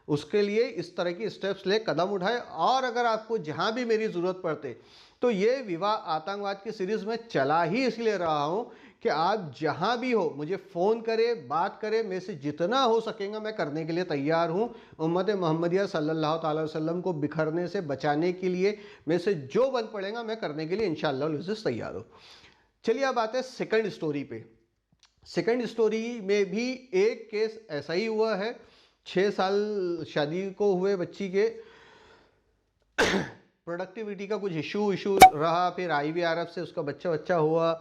उसके लिए इस तरह की स्टेप्स ले, कदम उठाए। और अगर आपको जहां भी मेरी ज़रूरत पड़ते, तो ये विवाह आतंकवाद की सीरीज़ में चला ही इसलिए रहा हूं कि आप जहां भी हो मुझे फ़ोन करें, बात करें, मेरे से जितना हो सकेगा मैं करने के लिए तैयार हूं। उम्मत मोहम्मदिया सल्लल्लाहु अलैहि वसल्लम को बिखरने से बचाने के लिए मेरे से जो बन पड़ेगा मैं करने के लिए इंशाअल्लाह तैयार हूं। चलिए अब आते हैं सेकंड स्टोरी पे। सेकंड स्टोरी में भी एक केस ऐसा ही हुआ है। 6 साल शादी को हुए बच्ची के प्रोडक्टिविटी का कुछ इशू रहा, फिर IVRF से उसका बच्चा हुआ।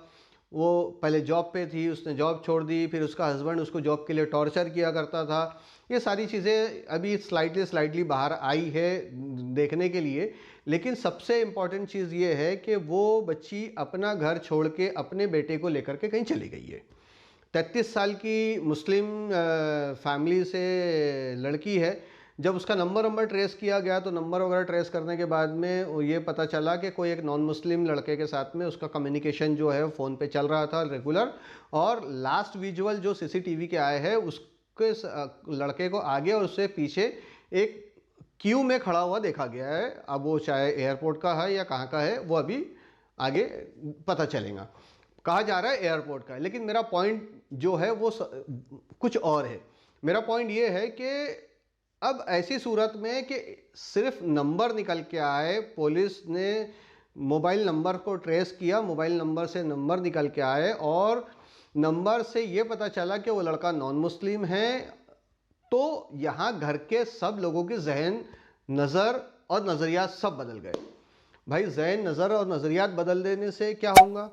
वो पहले जॉब पे थी, उसने जॉब छोड़ दी, फिर उसका हस्बैंड उसको जॉब के लिए टॉर्चर किया करता था। ये सारी चीज़ें अभी स्लाइटली बाहर आई है देखने के लिए। लेकिन सबसे इम्पॉर्टेंट चीज़ ये है कि वो बच्ची अपना घर छोड़ के अपने बेटे को लेकर के कहीं चली गई है। 33 साल की मुस्लिम फैमिली से लड़की है। जब उसका नंबर ट्रेस किया गया तो नंबर वगैरह ट्रेस करने के बाद में ये पता चला कि कोई एक नॉन मुस्लिम लड़के के साथ में उसका कम्युनिकेशन जो है फ़ोन पे चल रहा था रेगुलर। और लास्ट विजुअल जो CCTV के आए हैं उसके लड़के को आगे और उससे पीछे एक क्यू में खड़ा हुआ देखा गया है। अब वो चाहे एयरपोर्ट का है या कहाँ का है वो अभी आगे पता चलेगा। कहा जा रहा है एयरपोर्ट का है, लेकिन मेरा पॉइंट जो है वो कुछ और है। मेरा पॉइंट ये है कि अब ऐसी सूरत में कि सिर्फ नंबर निकल के आए, पुलिस ने मोबाइल नंबर को ट्रेस किया, मोबाइल नंबर से नंबर निकल के आए और नंबर से ये पता चला कि वो लड़का नॉन मुस्लिम है। तो यहाँ घर के सब लोगों के जहन, नज़र और नज़रियात सब बदल गए। भाई जहन, नज़र और नज़रियात बदल देने से क्या होगा?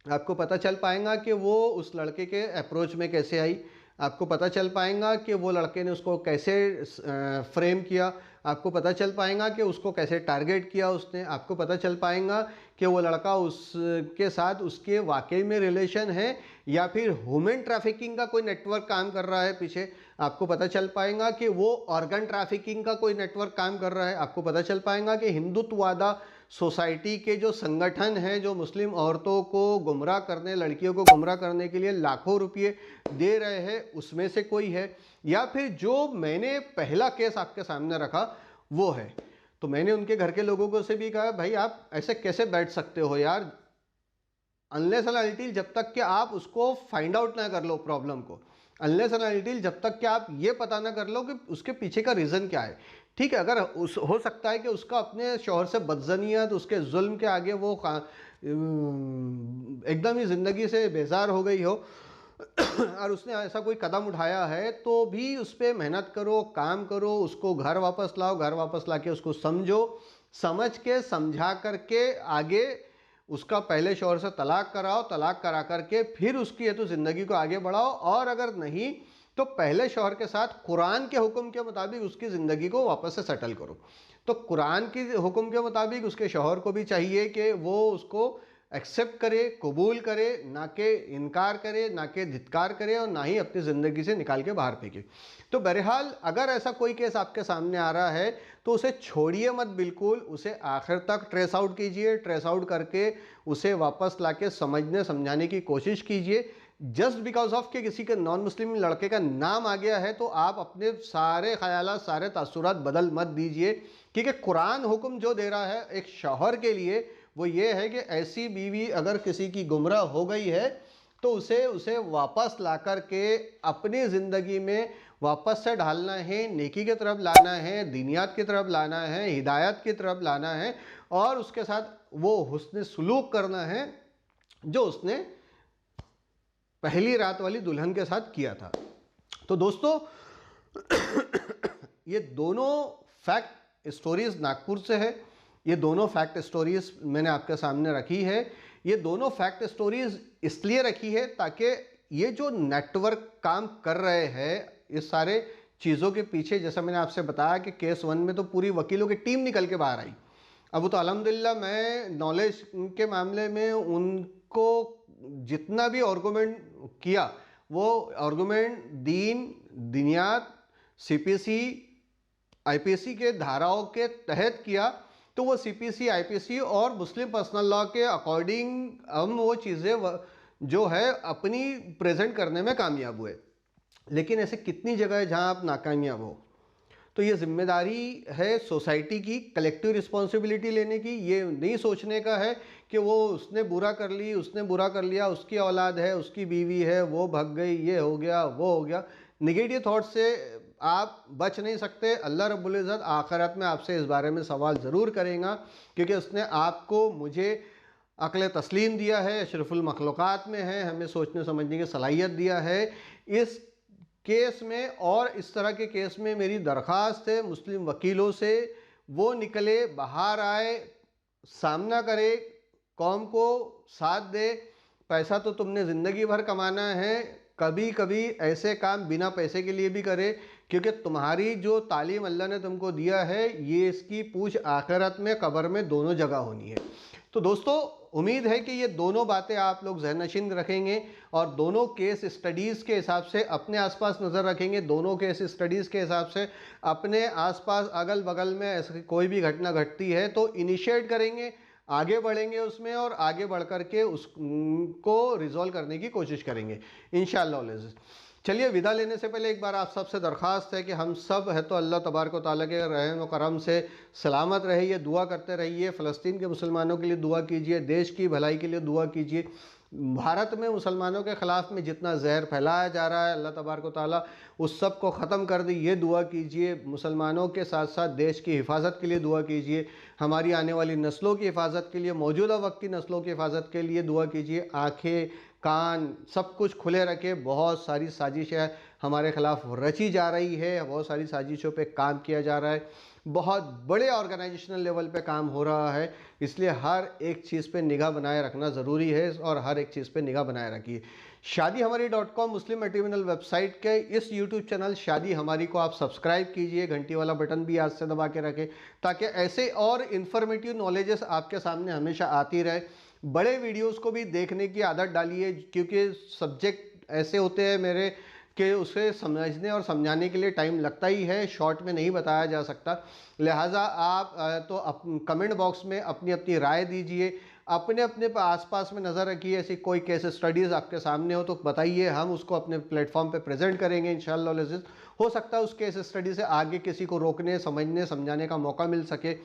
आपको पता चल पाएगा कि वो उस लड़के के अप्रोच में कैसे आई, आपको पता चल पाएगा कि वो लड़के ने उसको कैसे फ्रेम किया, आपको पता चल पाएगा कि उसको कैसे टारगेट किया उसने, आपको पता चल पाएगा कि वो लड़का उसके साथ उसके वाकई में रिलेशन है या फिर ह्यूमन ट्रैफिकिंग का कोई नेटवर्क काम कर रहा है पीछे। आपको पता चल पाएगा कि वो ऑर्गन ट्रैफिकिंग का कोई नेटवर्क काम कर रहा है। आपको पता चल पाएगा कि हिंदुत्ववादा सोसाइटी के जो संगठन हैं जो मुस्लिम औरतों को गुमराह करने, लड़कियों को गुमराह करने के लिए लाखों रुपये दे रहे हैं, उसमें से कोई है। या फिर जो मैंने पहला केस आपके सामने रखा वो है। तो मैंने उनके घर के लोगों को से भी कहा, भाई आप ऐसे कैसे बैठ सकते हो यार, अनलेस एंड अनटिल जब तक कि आप उसको फाइंड आउट ना कर लो प्रॉब्लम को, अनलेस एंड अनटिल जब तक कि आप ये पता ना कर लो कि उसके पीछे का रीज़न क्या है। ठीक है, अगर हो सकता है कि उसका अपने शौहर से बदजनियत, उसके जुल्म के आगे वो एकदम ही ज़िंदगी से बेजार हो गई हो और उसने ऐसा कोई कदम उठाया है, तो भी उस पर मेहनत करो, काम करो, उसको घर वापस लाओ, घर वापस ला के उसको समझो, समझ के समझा करके आगे उसका पहले शौहर से तलाक कराओ, तलाक करा करके फिर उसकी तो ज़िंदगी को आगे बढ़ाओ। और अगर नहीं तो पहले शौहर के साथ कुरान के हुक्म के मुताबिक उसकी ज़िंदगी को वापस से सेटल करो। तो कुरान की हुक्म के मुताबिक उसके शौहर को भी चाहिए कि वो उसको एक्सेप्ट करे, कबूल करे, ना कि इनकार करे, ना कि धिक्कार करे और ना ही अपनी ज़िंदगी से निकाल के बाहर फेंके। तो बहरहाल अगर ऐसा कोई केस आपके सामने आ रहा है तो उसे छोड़िए मत, बिल्कुल उसे आखिर तक ट्रेस आउट कीजिए, ट्रेस आउट करके उसे वापस लाके समझने समझाने की कोशिश कीजिए। जस्ट बिकॉज ऑफ कि किसी के नॉन मुस्लिम लड़के का नाम आ गया है तो आप अपने सारे ख्यालात, सारे तासुरात बदल मत दीजिए, क्योंकि कुरान हुक्म जो दे रहा है एक शौहर के लिए वो ये है कि ऐसी बीवी अगर किसी की गुमराह हो गई है तो उसे वापस ला कर के अपनी ज़िंदगी में वापस से ढालना है, नेकी की तरफ लाना है, दीनियात की तरफ लाना है, हिदायत की तरफ लाना है और उसके साथ वो हुस्न सुलूक करना है जो उसने पहली रात वाली दुल्हन के साथ किया था। तो दोस्तों ये दोनों फैक्ट स्टोरीज नागपुर से है, ये दोनों फैक्ट स्टोरीज मैंने आपके सामने रखी है। ये दोनों फैक्ट स्टोरीज इसलिए रखी है ताकि ये जो नेटवर्क काम कर रहे हैं इस सारे चीज़ों के पीछे, जैसा मैंने आपसे बताया कि केस 1 में तो पूरी वकीलों की टीम निकल के बाहर आई। अब तो अल्हम्दुलिल्लाह मैं नॉलेज के मामले में उनको जितना भी आर्गूमेंट किया वो आर्गूमेंट दीन, दिनियात, CPC, IPC के धाराओं के तहत किया। तो वो CPC, IPC और मुस्लिम पर्सनल लॉ के अकॉर्डिंग हम वो चीज़ें जो है अपनी प्रेजेंट करने में कामयाब हुए। लेकिन ऐसे कितनी जगह है जहां आप नाकामयाब हो। तो ये जिम्मेदारी है सोसाइटी की, कलेक्टिव रिस्पॉन्सिबिलिटी लेने की। ये नहीं सोचने का है कि वो उसने बुरा कर ली, उसने बुरा कर लिया, उसकी औलाद है, उसकी बीवी है, वो भग गई, ये हो गया, वो हो गया। निगेटिव थॉट से आप बच नहीं सकते। अल्लाह रब्बुल इज़्ज़त आखिरत में आपसे इस बारे में सवाल ज़रूर करेगा, क्योंकि उसने आपको, मुझे अक्ल तस्लीम दिया है, अशरफुल मखलूक़ात में है, हमें सोचने समझने की सलाहियत दिया है। इस केस में और इस तरह के केस में मेरी दरख्वास्त है मुस्लिम वकीलों से, वो निकले, बाहर आए, सामना करे, कौम को साथ दे। पैसा तो तुमने ज़िंदगी भर कमाना है, कभी कभी ऐसे काम बिना पैसे के लिए भी करे, क्योंकि तुम्हारी जो तालीम अल्लाह ने तुमको दिया है, ये इसकी पूछ आखिरत में, कब्र में, दोनों जगह होनी है। तो दोस्तों, उम्मीद है कि ये दोनों बातें आप लोग ज़हननशीन रखेंगे और दोनों केस स्टडीज़ के हिसाब से अपने आसपास नज़र रखेंगे। दोनों केस स्टडीज़ के हिसाब से अपने आसपास अगल बगल में ऐसी कोई भी घटना घटती है तो इनिशिएट करेंगे, आगे बढ़ेंगे उसमें, और आगे बढ़ कर के उसको रिजॉल्व करने की कोशिश करेंगे इंशाअल्लाह। चलिए, विदा लेने से पहले एक बार आप सबसे दरख्वास्त है कि हम सब है तो अल्लाह तबारक व तआला के रहम व करम से सलामत रहिए, दुआ करते रहिए। फ़लस्तीन के मुसलमानों के लिए दुआ कीजिए, देश की भलाई के लिए दुआ कीजिए। भारत में मुसलमानों के ख़िलाफ़ में जितना जहर फैलाया जा रहा है, अल्लाह तबारक व तआला उस सब को ख़त्म कर दे, ये दुआ कीजिए। मुसलमानों के साथ साथ देश की हिफाजत के लिए दुआ कीजिए, हमारी आने वाली नस्लों की हिफाजत के लिए, मौजूदा वक्त की नस्लों की हिफाजत के लिए दुआ कीजिए। आँखें, कान, सब कुछ खुले रखे। बहुत सारी साजिशें हमारे ख़िलाफ़ रची जा रही है, बहुत सारी साजिशों पे काम किया जा रहा है, बहुत बड़े ऑर्गेनाइजेशनल लेवल पे काम हो रहा है। इसलिए हर एक चीज़ पे निगाह बनाए रखना ज़रूरी है और हर एक चीज़ पे निगाह बनाए रखिए। शादीहमारी.com मुस्लिम मैट्रिमोनियल वेबसाइट के इस यूट्यूब चैनल शादी हमारी को आप सब्सक्राइब कीजिए, घंटी वाला बटन भी आज से दबा के रखें, ताकि ऐसे और इन्फॉर्मेटिव नॉलेजेस आपके सामने हमेशा आती रहे। बड़े वीडियोस को भी देखने की आदत डालिए, क्योंकि सब्जेक्ट ऐसे होते हैं मेरे कि उसे समझने और समझाने के लिए टाइम लगता ही है, शॉर्ट में नहीं बताया जा सकता। लिहाजा आप तो कमेंट बॉक्स में अपनी अपनी राय दीजिए, अपने अपने आसपास में नज़र रखिए। ऐसी कोई केस स्टडीज़ आपके सामने हो तो बताइए, हम उसको अपने प्लेटफॉर्म पे प्रेजेंट करेंगे इंशाअल्लाह अज़ीज़। हो सकता है उस केस स्टडी से आगे किसी को रोकने, समझने, समझाने का मौका मिल सके।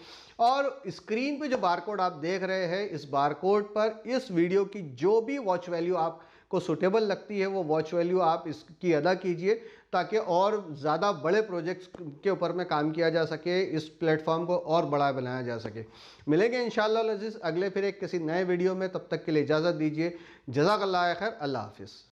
और स्क्रीन पे जो बारकोड आप देख रहे हैं, इस बारकोड पर इस वीडियो की जो भी वॉच वैल्यू आपको सुटेबल लगती है, वो वॉच वैल्यू आप इसकी अदा कीजिए, ताकि और ज़्यादा बड़े प्रोजेक्ट्स के ऊपर में काम किया जा सके, इस प्लेटफॉर्म को और बड़ा बनाया जा सके। मिलेंगे इंशाअल्लाह अज़ीज़ अगले फिर एक किसी नए वीडियो में, तब तक के लिए इजाज़त दीजिए। जज़ाकल्लाह खैर, अल्लाह हाफ़िज़।